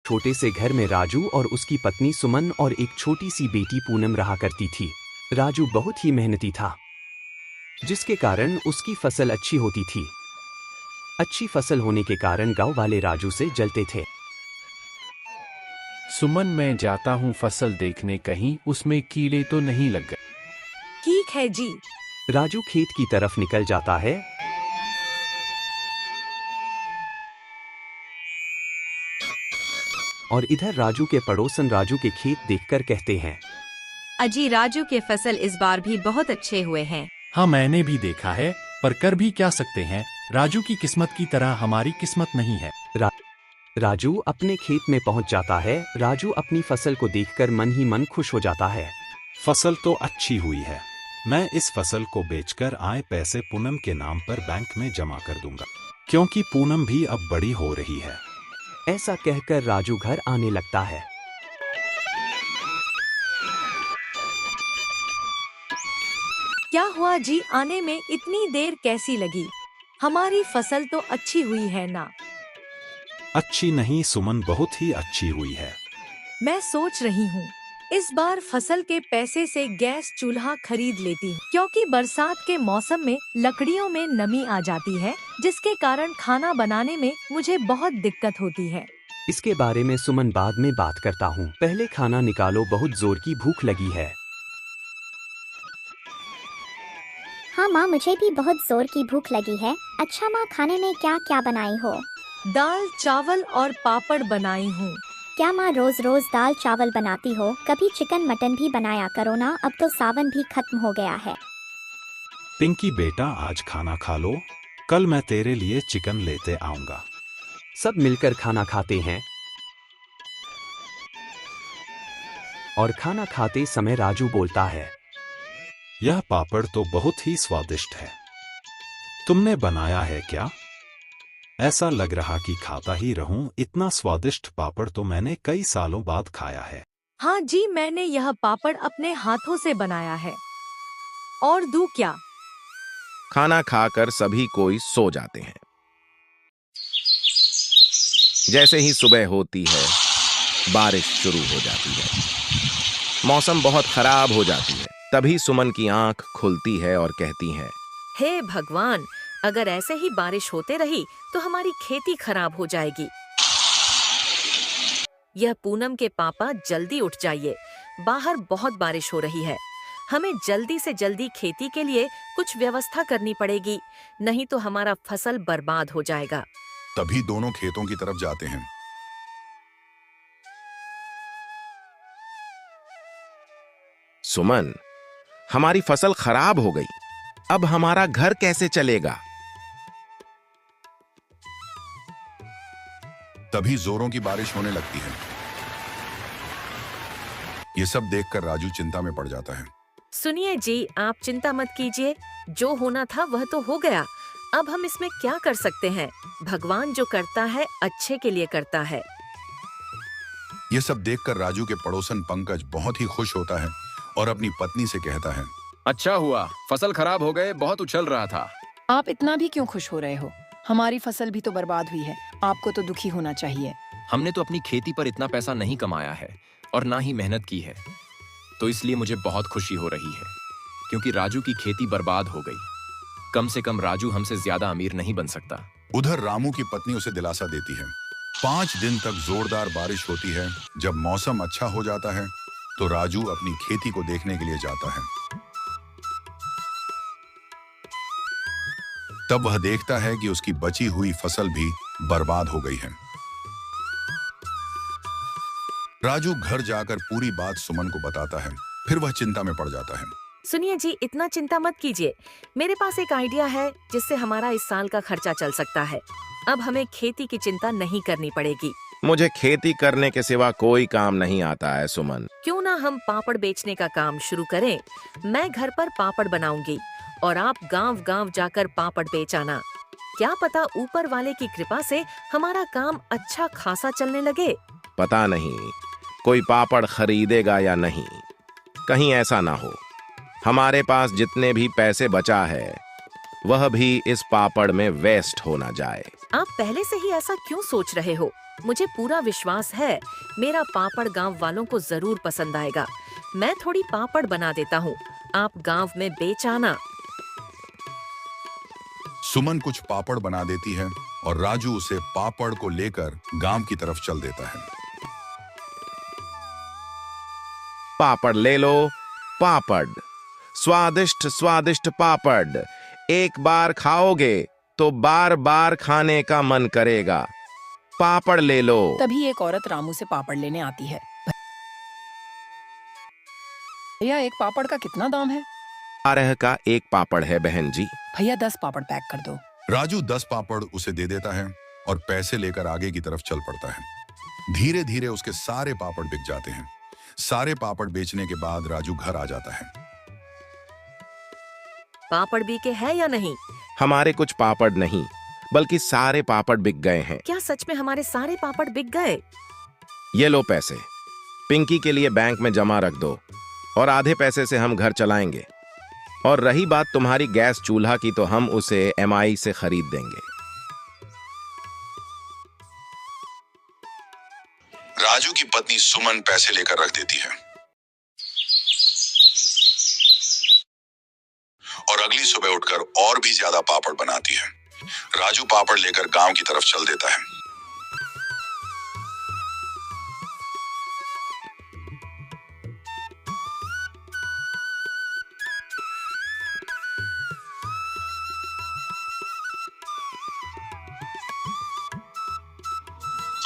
छोटे से घर में राजू और उसकी पत्नी सुमन और एक छोटी सी बेटी पूनम रहा करती थी। राजू बहुत ही मेहनती था, जिसके कारण उसकी फसल अच्छी होती थी। अच्छी फसल होने के कारण गांव वाले राजू से जलते थे। सुमन, मैं जाता हूँ फसल देखने, कहीं उसमें कीड़े तो नहीं लग गए। ठीक है जी। राजू खेत की तरफ निकल जाता है। और इधर राजू के पड़ोसन राजू के खेत देखकर कहते हैं, अजी राजू के फसल इस बार भी बहुत अच्छे हुए हैं। हाँ, मैंने भी देखा है, पर कर भी क्या सकते हैं, राजू की किस्मत की तरह हमारी किस्मत नहीं है। राजू अपने खेत में पहुंच जाता है। राजू अपनी फसल को देखकर मन ही मन खुश हो जाता है। फसल तो अच्छी हुई है। मैं इस फसल को बेचकर आए पैसे पूनम के नाम पर बैंक में जमा कर दूंगा, क्योंकि पूनम भी अब बड़ी हो रही है। ऐसा कहकर राजू घर आने लगता है। क्या हुआ जी, आने में इतनी देर कैसी लगी? हमारी फसल तो अच्छी हुई है ना? अच्छी नहीं सुमन, बहुत ही अच्छी हुई है। मैं सोच रही हूँ इस बार फसल के पैसे से गैस चूल्हा खरीद लेती हूँ, क्योंकि बरसात के मौसम में लकड़ियों में नमी आ जाती है, जिसके कारण खाना बनाने में मुझे बहुत दिक्कत होती है। इसके बारे में सुमन बाद में बात करता हूँ। पहले खाना निकालो, बहुत जोर की भूख लगी है। हाँ माँ, मुझे भी बहुत जोर की भूख लगी है। अच्छा माँ, खाने में क्या क्या बनाई हो? दाल, चावल और पापड़ बनाई हूँ। क्या माँ रोज रोज दाल चावल बनाती हो? कभी चिकन मटन भी बनाया करो ना, अब तो सावन भी खत्म हो गया है। पिंकी बेटा, आज खाना खा लो, कल मैं तेरे लिए चिकन लेते आऊंगा। सब मिलकर खाना खाते हैं और खाना खाते समय राजू बोलता है, यह पापड़ तो बहुत ही स्वादिष्ट है। तुमने बनाया है क्या? ऐसा लग रहा कि खाता ही रहूं। इतना स्वादिष्ट पापड़ तो मैंने कई सालों बाद खाया है। हाँ जी, मैंने यह पापड़ अपने हाथों से बनाया है। और दूं क्या? खाना खाकर सभी कोई सो जाते हैं। जैसे ही सुबह होती है, बारिश शुरू हो जाती है। मौसम बहुत खराब हो जाती है। तभी सुमन की आंख खुलती है और कहती है, हे भगवान, अगर ऐसे ही बारिश होते रही तो हमारी खेती खराब हो जाएगी। यह पूनम के पापा, जल्दी उठ जाइए, बाहर बहुत बारिश हो रही है। हमें जल्दी से जल्दी खेती के लिए कुछ व्यवस्था करनी पड़ेगी, नहीं तो हमारा फसल बर्बाद हो जाएगा। तभी दोनों खेतों की तरफ जाते हैं। सुमन, हमारी फसल खराब हो गई, अब हमारा घर कैसे चलेगा? तभी जोरों की बारिश होने लगती है। ये सब देखकर राजू चिंता में पड़ जाता है। सुनिए जी, आप चिंता मत कीजिए, जो होना था वह तो हो गया। अब हम इसमें क्या कर सकते हैं? भगवान जो करता है अच्छे के लिए करता है। ये सब देखकर राजू के पड़ोसन पंकज बहुत ही खुश होता है और अपनी पत्नी से कहता है, अच्छा हुआ, फसल खराब हो गए, बहुत उछल रहा था। आप इतना भी क्यों खुश हो रहे हो? हमारी फसल भी तो बर्बाद हुई है, आपको तो दुखी होना चाहिए। हमने तो अपनी खेती पर इतना पैसा नहीं कमाया है और ना ही मेहनत की है, तो इसलिए मुझे बहुत खुशी हो रही है, क्योंकि राजू की खेती बर्बाद हो गई। कम से कम राजू हमसे ज्यादा अमीर नहीं बन सकता। उधर रामू की पत्नी उसे दिलासा देती है। 5 दिन तक जोरदार बारिश होती है। जब मौसम अच्छा हो जाता है तो राजू अपनी खेती को देखने के लिए जाता है। तब वह देखता है कि उसकी बची हुई फसल भी बर्बाद हो गई है। राजू घर जाकर पूरी बात सुमन को बताता है। फिर वह चिंता में पड़ जाता है। सुनिए जी, इतना चिंता मत कीजिए, मेरे पास एक आइडिया है जिससे हमारा इस साल का खर्चा चल सकता है। अब हमें खेती की चिंता नहीं करनी पड़ेगी। मुझे खेती करने के सिवा कोई काम नहीं आता है सुमन। क्यों ना हम पापड़ बेचने का काम शुरू करें? मैं घर पर पापड़ बनाऊंगी और आप गांव-गांव जाकर पापड़ बेच आना। क्या पता ऊपर वाले की कृपा से हमारा काम अच्छा खासा चलने लगे। पता नहीं कोई पापड़ खरीदेगा या नहीं। कहीं ऐसा ना हो हमारे पास जितने भी पैसे बचा है वह भी इस पापड़ में वेस्ट हो ना जाए। आप पहले से ही ऐसा क्यों सोच रहे हो? मुझे पूरा विश्वास है मेरा पापड़ गांव वालों को जरूर पसंद आएगा। मैं थोड़ी पापड़ बना देता हूँ, आप गांव में बेच आना। सुमन कुछ पापड़ बना देती है और राजू उसे पापड़ को लेकर गांव की तरफ चल देता है। पापड़ ले लो, पापड़, स्वादिष्ट स्वादिष्ट पापड़। एक बार खाओगे तो बार बार खाने का मन करेगा। पापड़ ले लो। तभी एक औरत रामू से पापड़ लेने आती है। भैया, एक पापड़ का कितना दाम है? 12 का एक पापड़ है बहन जी। भैया 10 पापड़ पैक कर दो। राजू 10 पापड़ उसे दे देता है और पैसे लेकर आगे की तरफ चल पड़ता है। धीरे धीरे उसके सारे पापड़ बिक जाते हैं। सारे पापड़ बेचने के बाद राजू घर आ जाता है। पापड़ बिके हैं या नहीं? हमारे कुछ पापड़ नहीं, बल्कि सारे पापड़ बिक गए हैं। क्या सच में हमारे सारे पापड़ बिक गए? ये लो पैसे, पिंकी के लिए बैंक में जमा रख दो और आधे पैसे से हम घर चलाएंगे। और रही बात तुम्हारी गैस चूल्हा की, तो हम उसे एमआई से खरीद देंगे। राजू की पत्नी सुमन पैसे लेकर रख देती है और अगली सुबह उठकर और भी ज्यादा पापड़ बनाती है। राजू पापड़ लेकर गांव की तरफ चल देता है।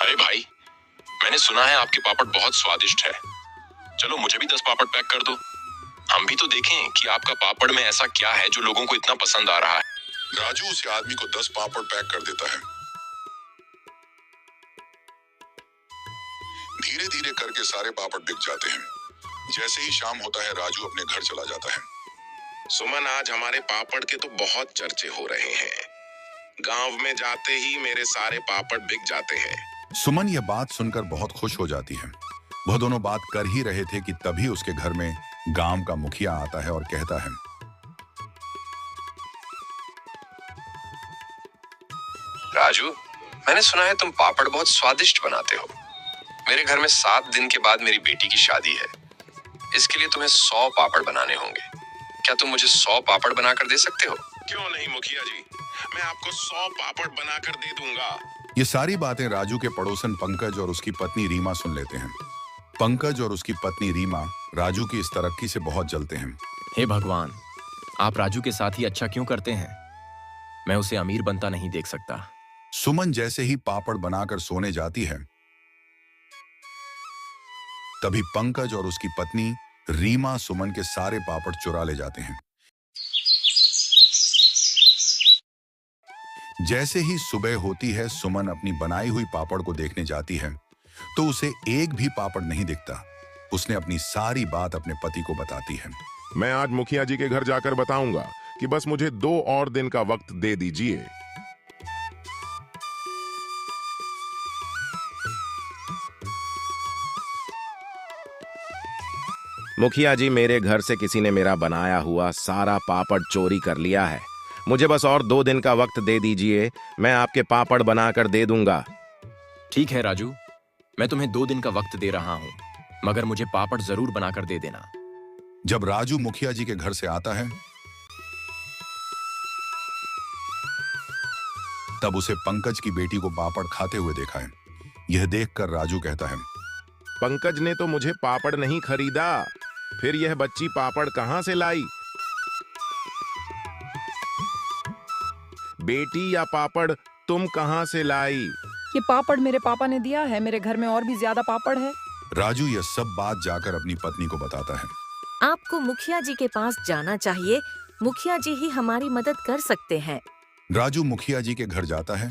अरे भाई, मैंने सुना है आपके पापड़ बहुत स्वादिष्ट है। चलो मुझे भी 10 पापड़ पैक कर दो। हम भी तो देखें कि आपका पापड़ में ऐसा क्या है जो लोगों को इतना पसंद आ रहा है। राजू उस आदमी को 10 पापड़ पैक कर देता है। धीरे धीरे करके सारे पापड़ बिक जाते हैं। जैसे ही शाम होता है राजू अपने घर चला जाता है। सुमन, आज हमारे पापड़ के तो बहुत चर्चे हो रहे हैं। गांव में जाते ही मेरे सारे पापड़ बिक जाते हैं। सुमन यह बात सुनकर बहुत खुश हो जाती है। वह दोनों बात कर ही रहे थे कि तभी उसके घर में गांव का मुखिया आता है और कहता है, राजू, मैंने सुना है तुम पापड़ बहुत स्वादिष्ट बनाते हो। मेरे घर में 7 दिन के बाद मेरी बेटी की शादी है। इसके लिए तुम्हें 100 पापड़ बनाने होंगे। क्या तुम मुझे 100 पापड़ बनाकर दे सकते हो? क्यों नहीं मुखिया जी, मैं आपको 100 पापड़ बनाकर दे दूंगा। ये सारी बातें राजू के पड़ोसन पंकज और उसकी पत्नी रीमा सुन लेते हैं। पंकज और उसकी पत्नी रीमा राजू की इस तरक्की से बहुत जलते हैं। हे भगवान, आप राजू के साथ ही अच्छा क्यों करते हैं? मैं उसे अमीर बनता नहीं देख सकता। सुमन जैसे ही पापड़ बनाकर सोने जाती है, तभी पंकज और उसकी पत्नी रीमा सुमन के सारे पापड़ चुरा ले जाते हैं। जैसे ही सुबह होती है, सुमन अपनी बनाई हुई पापड़ को देखने जाती है तो उसे एक भी पापड़ नहीं दिखता। उसने अपनी सारी बात अपने पति को बताती है। मैं आज मुखिया जी के घर जाकर बताऊंगा कि बस मुझे 2 और दिन का वक्त दे दीजिए। मुखिया जी, मेरे घर से किसी ने मेरा बनाया हुआ सारा पापड़ चोरी कर लिया है। मुझे बस और 2 दिन का वक्त दे दीजिए, मैं आपके पापड़ बनाकर दे दूंगा। ठीक है राजू, मैं तुम्हें 2 दिन का वक्त दे रहा हूँ, मगर मुझे पापड़ जरूर बनाकर दे देना। जब राजू मुखिया जी के घर से आता है, तब उसे पंकज की बेटी को पापड़ खाते हुए देखा है। यह देखकर राजू कहता है, पंकज ने तो मुझे पापड़ नहीं खरीदा, फिर यह बच्ची पापड़ कहां से लाई? बेटी या पापड़ तुम कहां से लाई? ये पापड़ मेरे पापा ने दिया है। मेरे घर में और भी ज्यादा पापड़ है। राजू यह सब बात जाकर अपनी पत्नी को बताता है। आपको मुखिया जी के पास जाना चाहिए। मुखिया जी ही हमारी मदद कर सकते हैं। राजू मुखिया जी के घर जाता है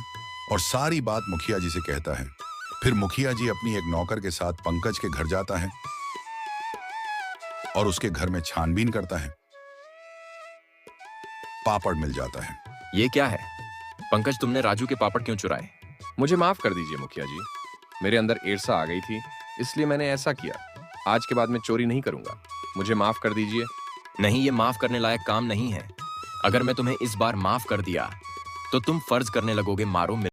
और सारी बात मुखिया जी से कहता है। फिर मुखिया जी अपनी एक नौकर के साथ पंकज के घर जाता है और उसके घर में छानबीन करता है। पापड़ मिल जाता है। ये क्या है? पंकज, तुमने राजू के पापड़ क्यों चुराए? मुझे माफ कर दीजिए मुखिया जी, मेरे अंदर ईर्ष्या आ गई थी, इसलिए मैंने ऐसा किया। आज के बाद मैं चोरी नहीं करूंगा। मुझे माफ कर दीजिए। नहीं, ये माफ करने लायक काम नहीं है। अगर मैं तुम्हें इस बार माफ कर दिया तो तुम फर्ज करने लगोगे मारो